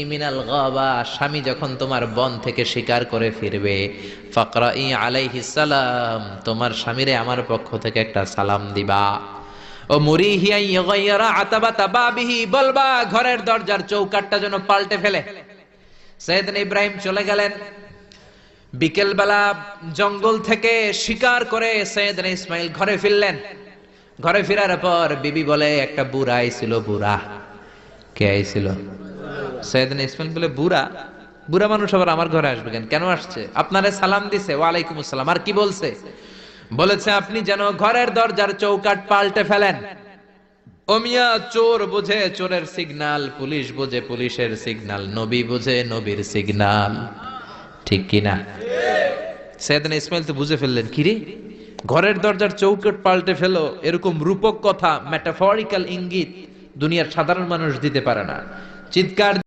মিনাল গাবা, স্বামী যখন তোমার বন থেকে শিকার করে ফিরবে, ফাকরাই আলাইহিস সালাম, তোমার স্বামীরে আমার পক্ষ থেকে একটা সালাম দিবা। ও মুরিহিয়া ইয়াগাইরা আতাবাতা বাবিহি, বলবা ঘরের দরজার চৌকাঠটা যেন পাল্টে ফেলে। সাইয়েদনা ইব্রাহিম চলে গেলেন, বিকেল বেলা জঙ্গল থেকে শিকার করে সাইয়েদনা ইসমাইল ঘরে ফিরলেন। ঘরে ফেরার পর বিবি বলে, একটা বুড়া আইছিল। বুড়া কে আইছিল? সৈয়দনা ইসমাইল বলে, বুড়া? বুড়া মানুষ আবার আমার ঘরে আসবে কেন? কেন আসছে? আপনারে সালাম দিছে, ওয়ালাইকুম আসসালাম। আর কি বলছে? বলেছে আপনি যেন ঘরের দরজার চৌকাঠ পাল্টে ফেলেন। ও মিয়া, চোর বোঝে চোরের সিগন্যাল, পুলিশ বোঝে পুলিশের সিগন্যাল, নবী বোঝে নবীর সিগন্যাল। ঠিক কিনা? সৈয়দনা ইসমাইল তো বুঝে ফেললেন, কিরে ঘরের দরজার চৌকাঠ পাল্টে ফেলো, এরকম রূপক কথা, মেটাফরিক্যাল ইঙ্গিত দুনিয়ার সাধারণ মানুষ দিতে পারে না। চিৎকার